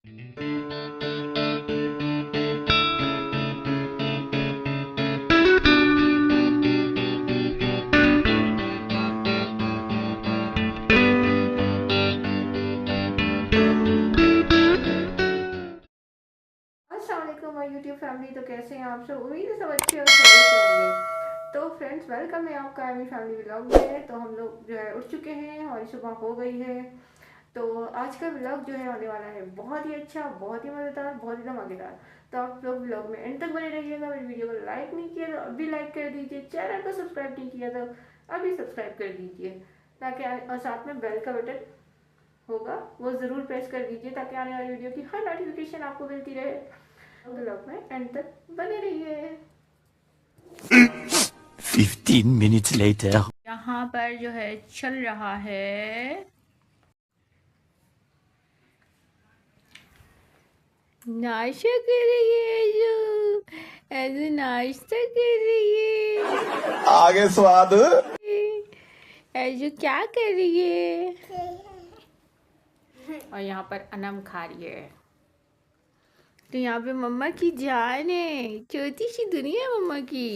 My YouTube family. तो कैसे हैं आप सब? उम्मीद है सब अच्छे और खैरियत से होंगे। तो फ्रेंड्स, वेलकम है आपका एमी फैमिली व्लॉग में। तो हम लोग जो है उठ चुके हैं, हमारी सुबह हो गई है। तो आज का व्लॉग जो है होने वाला है बहुत ही अच्छा, बहुत ही मज़ेदार, बहुत ही धमाकेदार। तो आप लोग व्लॉग में एंड तक बने रहिएगा। मेरी वीडियो को लाइक नहीं किया तो अभी लाइक कर दीजिए, चैनल को सब्सक्राइब नहीं किया तो अभी सब्सक्राइब कर दीजिए, ताकि और साथ में बेल का बटन होगा वो ज़रूर प्रेस कर दीजिए, ताकि आने वाली वीडियो की हर नोटिफिकेशन आपको मिलती रहे। व्लॉग में एंड तक बने रहिए। 15 minutes later. यहाँ पर जो है चल रहा है नाश्ता कर रही है, जो ऐसे नाश्ता कर रही है। आगे स्वाद ऐसे क्या कर रही है? और यहाँ पर अनम खा रही है। तो यहाँ पे मम्मा की जान है, छोटी सी दुनिया है मम्मा की।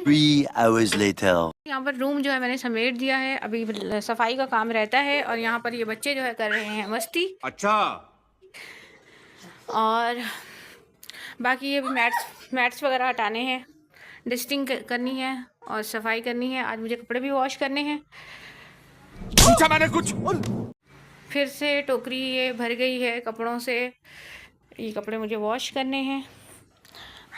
3 hours later. यहाँ पर रूम जो है मैंने समेट दिया है, अभी सफाई का काम रहता है। और यहाँ पर ये बच्चे जो है कर रहे हैं मस्ती। अच्छा। और बाकी ये मैट्स वगैरह हटाने हैं, डस्टिंग करनी है और सफाई करनी है। आज मुझे कपड़े भी वॉश करने हैं। पूछा मैंने कुछ। फिर से टोकरी ये भर गई है कपड़ों से, ये कपड़े मुझे वॉश करने हैं।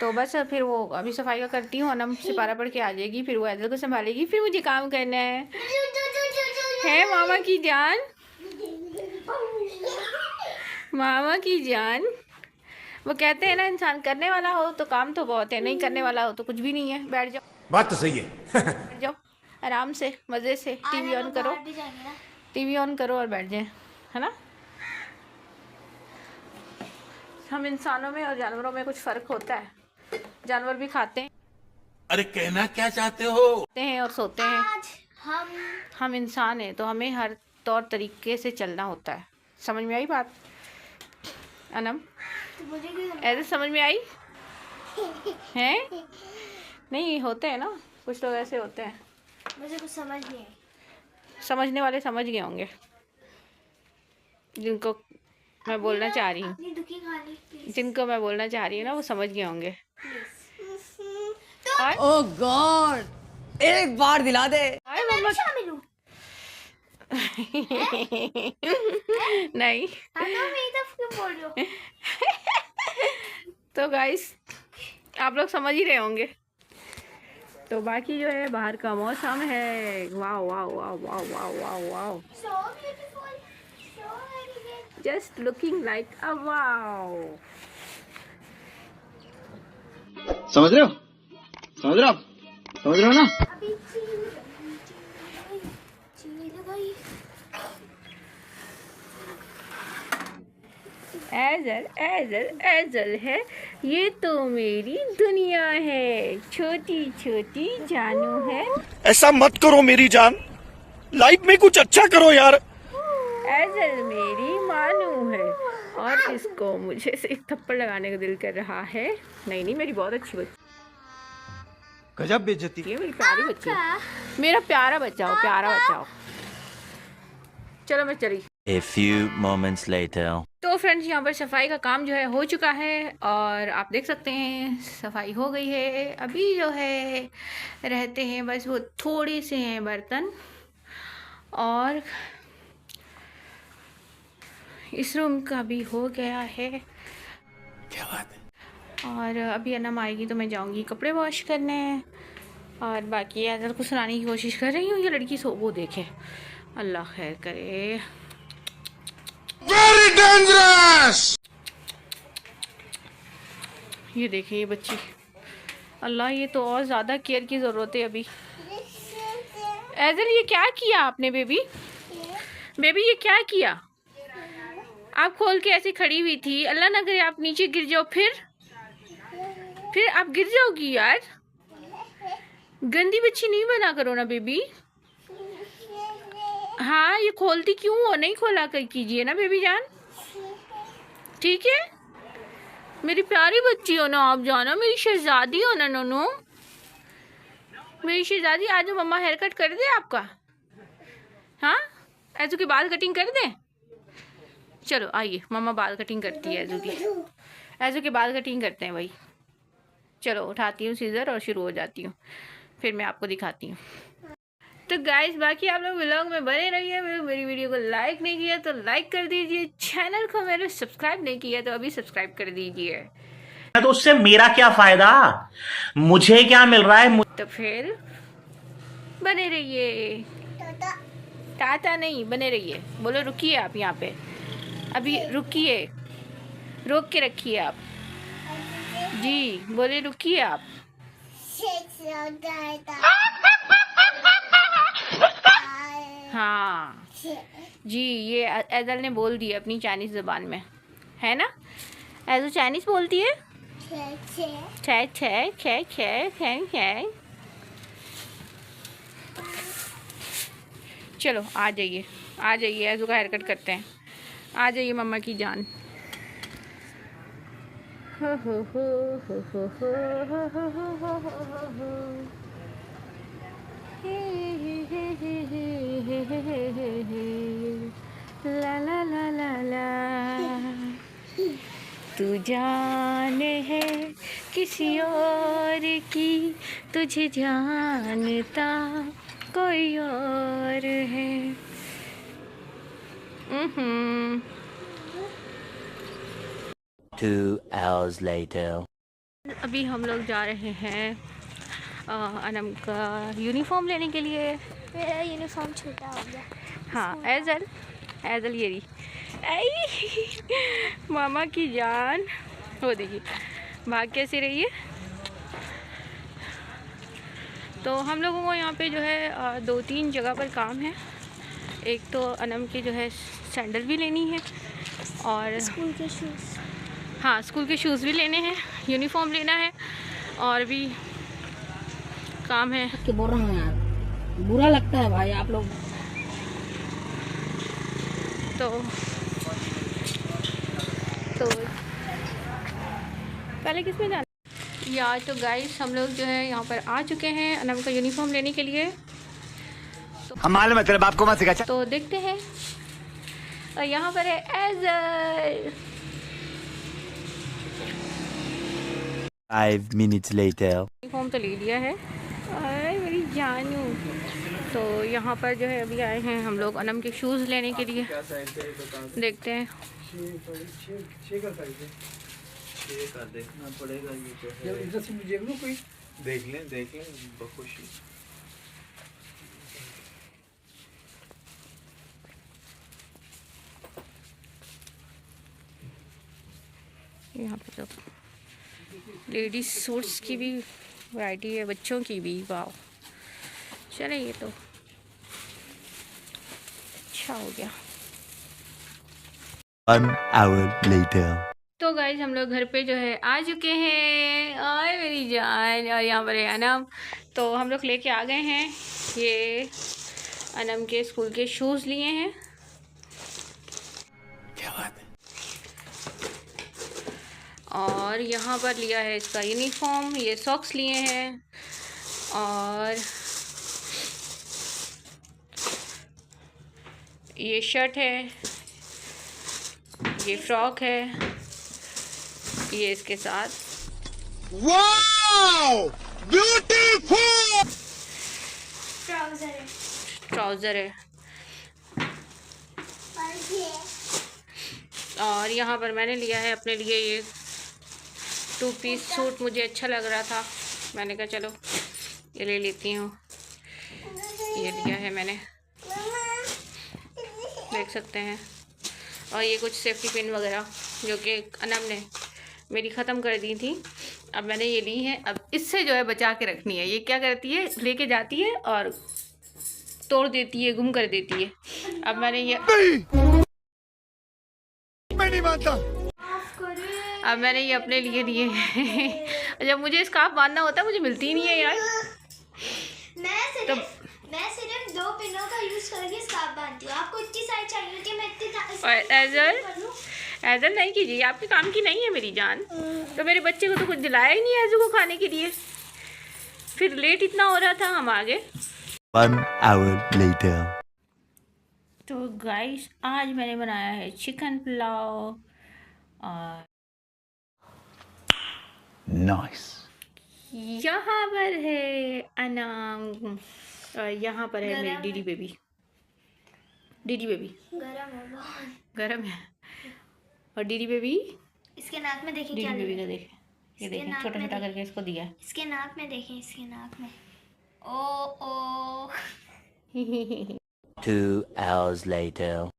तो बस फिर वो अभी सफाई का करती हूँ, अनम सिपारा पढ़ के आ जाएगी, फिर वो ऐदल को संभालेगी, फिर मुझे काम करना है मामा की जान, मामा की जान। वो कहते हैं ना, इंसान करने वाला हो तो काम तो बहुत है, नहीं करने वाला हो तो कुछ भी नहीं है। बैठ जाओ, बात तो सही है। बैठ जाओ आराम से, मज़े से। टीवी ऑन करो, टीवी ऑन करो और बैठ जाए, है ना। हम इंसानों में और जानवरों में कुछ फ़र्क होता है। जानवर भी खाते हैं, अरे कहना क्या चाहते हो? खाते हैं और सोते हैं। हम इंसान हैं तो हमें हर तौर तरीके से चलना होता है। समझ में आई बात अनम? ऐसे समझ में आई है? नहीं होते हैं ना कुछ लोग, ऐसे होते हैं। मुझे कुछ समझ नहीं आई। समझने वाले समझ गए होंगे, जिनको मैं बोलना चाह रही हूँ, जिनको मैं बोलना चाह रही हूँ ना, वो समझ गए होंगे। ओह गॉड, एक बार दिला दे। हाय मम्मा शामिल हूँ। नहीं मेरी तरफ क्यों बोल रहे हो? तो गाइस आप लोग समझ ही रहे होंगे। तो बाकी जो है बाहर का मौसम है, wow wow wow wow wow wow wow, So beautiful, so elegant. Just looking like a wow. समझ रहे हो? समझ रहे हो आप? समझ रहे हो ना? अभी चीनी लगाई। एजल एजल एजल है, ये तो मेरी दुनिया है, छोटी छोटी जानू है। ऐसा मत करो मेरी जान, लाइफ में कुछ अच्छा करो यार। एजल मेरी मानू है, और इसको मुझे से एक थप्पड़ लगाने का दिल कर रहा है। नहीं नहीं, मेरी बहुत अच्छी बच्ची गजब बेइज्जती। है, मेरी प्यारी बच्ची है, मेरा प्यारा बच्चा हो, प्यारा बच्चा हो। चलो मैं चली। A few moments later. तो फ्रेंड्स, यहाँ पर सफाई का काम जो है हो चुका है, और आप देख सकते हैं सफाई हो गई है। अभी जो है रहते हैं बस वो थोड़े से हैं बर्तन, और इस रूम का भी हो गया है। क्या बात है? और अभी अनम आएगी तो मैं जाऊंगी कपड़े वॉश करने, और बाकी ऐसा को सुनाने की कोशिश कर रही हूँ। ये लड़की सो वो देखे, अल्लाह खैर करे। Very dangerous. ये देखिए ये बच्ची, अल्लाह ये तो और ज़्यादा केयर की ज़रूरत है अभी। ऐजल ये क्या किया आपने बेबी? बेबी ये क्या किया? आप खोल के ऐसे खड़ी हुई थी, अल्लाह ना करे आप नीचे गिर जाओ, फिर आप गिर जाओगी यार। गंदी बच्ची नहीं बना करो ना बेबी। हाँ ये खोलती क्यों हो? नहीं खोला कर कीजिए ना बेबी जान। ठीक है, मेरी प्यारी बच्ची हो ना आप, जाना मेरी शहजादी हो ना नोनू, मेरी शहजादी। आज मम्मा हेयर कट कर दे आपका? हाँ, ऐजू के बाल कटिंग कर दे? चलो आइए, मम्मा बाल कटिंग करती है ऐजू की। ऐजू के बाल कटिंग करते हैं भाई। चलो उठाती हूँ सीजर और शुरू हो जाती हूँ, फिर मैं आपको दिखाती हूँ। तो गाइस बाकी आप लोग व्लॉग में बने रहिए। मेरी वीडियो को लाइक नहीं किया तो लाइक कर दीजिए, चैनल को मेरे सब्सक्राइब नहीं किया तो अभी सब्सक्राइब कर दीजिए। तो उससे मेरा क्या फायदा, मुझे क्या मिल रहा है? तो फिर बने रहिए। टाटा नहीं, बने रहिए। बोलो रुकिए आप यहाँ पे, अभी रुकिए, रोक के रखिए आप जी। बोले रुकिए आप। हाँ जी, ये एजल ने बोल दिया अपनी चाइनीज ज़बान में, है ना? एजल चाइनीज बोलती है। छे छे छे छे छे छे। चलो आ जाइए, आ जाइए, एजू का हेयर कट करते हैं। आ जाइए मम्मा की जान। हो हो हो हो हो हो हो हो हो। ला ला ला ला ला, तू जान है किसी और की, तुझे जानता कोई और है। Two hours later. अभी हम लोग जा रहे हैं अनम का यूनिफॉर्म लेने के लिए। मेरा यूनिफॉर्म छोटा हो गया। हाँ एजल, एजल ये रही। आई मामा की जान, वो देखिए भाग कैसे रही है। तो हम लोगों को यहाँ पे जो है 2-3 जगह पर काम है। एक तो अनम की जो है सैंडल भी लेनी है और स्कूल के शूज़। हाँ, स्कूल के शूज़ भी लेने हैं, यूनिफॉर्म लेना है और भी काम है। कि बोल रहा हूँ यार, बुरा लगता है भाई आप लोग। तो पहले किस में जाना यार? तो गाइस हम लोग जो है यहाँ पर आ चुके हैं अनम का यूनिफॉर्म लेने के लिए। हम मालूम है तेरे बाप को मत सिखा। तो देखते हैं, और यहाँ पर है एजल। 5 minutes later. यूनिफॉर्म तो ले लिया है। अरे मेरी जानू। तो यहाँ पर जो है अभी आए हैं हम लोग अनम के शूज़ लेने के लिए। देखते हैं। देखना पड़ेगा ये तो है। इधर से मुझे कोई देख लें बखुशी। यहाँ पे तो लेडीज सूट्स की भी वैरायटी है, बच्चों की भी। वाह, चले ये तो अच्छा हो गया। 1 hour later. तो गाइज हम लोग घर पे जो है आ चुके हैं। आए मेरी जान, और यहाँ पर है अनम। तो हम लोग लेके आ गए हैं, ये अनम के स्कूल के शूज़ लिए हैं। क्या बात है? और यहाँ पर लिया है इसका यूनिफॉर्म, ये सॉक्स लिए हैं और ये शर्ट है, ये फ्रॉक है, ये इसके साथ वाओ ब्यूटीफुल ट्राउज़र है। और यहाँ पर मैंने लिया है अपने लिए ये 2 पीस सूट, मुझे अच्छा लग रहा था, मैंने कहा चलो ये ले लेती हूँ। ये लिया है मैंने, देख सकते हैं। और ये कुछ सेफ्टी पिन वगैरह जो कि अनम ने मेरी ख़त्म कर दी थी, अब मैंने ये ली है। अब इससे जो है बचा के रखनी है। ये क्या करती है, लेके जाती है और तोड़ देती है, गुम कर देती है। अब मैंने ये मैं नहीं मानता। अब मैंने ये अपने लिए लिए हैं। जब मुझे स्कार्फ बांधना होता है मुझे मिलती ही नहीं है यार। मैं सिर्फ 2 पिनों का यूज करके स्कार्फ बांधती हूँ। आपको इतनी सारी चाहिए कि मैं इतनी और ऐसा नहीं कीजिए, आपके काम की नहीं है मेरी जान। तो मेरे बच्चे को तो कुछ दिलाया ही नहीं ऐजू को खाने के लिए, फिर लेट इतना हो रहा था, हम आ गए। 1 hour later. तो गाइस आज मैंने बनाया है चिकन पुलाव और नाइस। यहाँ पर है अनाम और यहाँ पर है मेरी डीडी बेबी। डीडी बेबी गरम है बहुत। गरम है। और डीडी बेबी, इसके नाक में देखें डीडी क्या बेबी लगा? का देखें, ये इसके देखें नाक छोटा में छोटा करके इसको दिया है। इसके नाक में देखें, इसके नाक में। ओ 2 hours later.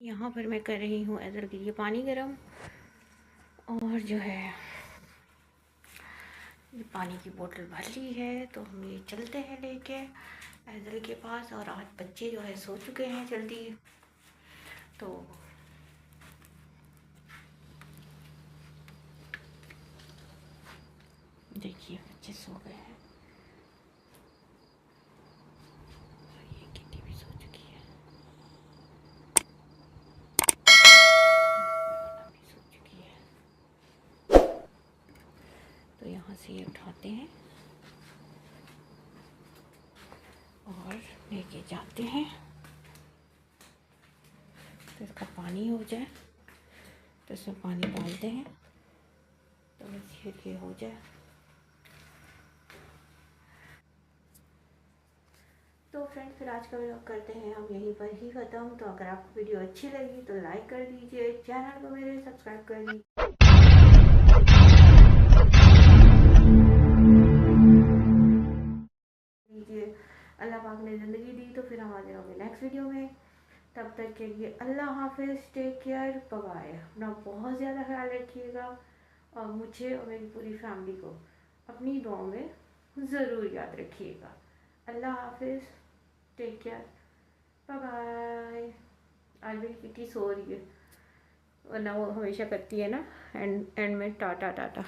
यहाँ पर मैं कर रही हूँ ऐदल के लिए पानी गरम, और जो है ये पानी की बोतल भर ली है, तो हम ये चलते हैं लेके ऐदल के पास। और आज बच्चे जो है सो चुके हैं जल्दी, तो देखिए बच्चे सो गए हैं। ये किटी भी सो चुकी है, भी सो चुकी है। तो यहाँ से ये उठाते हैं और लेके जाते हैं। तो इसका पानी हो जाए तो इसमें पानी डालते हैं, तो बस ये हो जाए। तो फ्रेंड्स फिर आज का व्लॉग करते हैं हम यहीं पर ही ख़त्म। तो अगर आपको वीडियो अच्छी लगी तो लाइक कर दीजिए, चैनल को मेरे सब्सक्राइब कर दीजिए। अल्लाह पाक ने ज़िंदगी दी तो फिर हम आ जाओगे नेक्स्ट वीडियो में। तब तक के लिए अल्लाह हाफिज़, टेक केयर, बाय। अपना बहुत ज़्यादा ख्याल रखिएगा और मुझे और मेरी पूरी फैमिली को अपनी दुआओं में ज़रूर याद रखिएगा। अल्लाह हाफिज़, टेक केयर, बाय बाय। आज मेरी किटी सो रही है, वरना वो हमेशा करती है ना एंड में टाटा टाटा।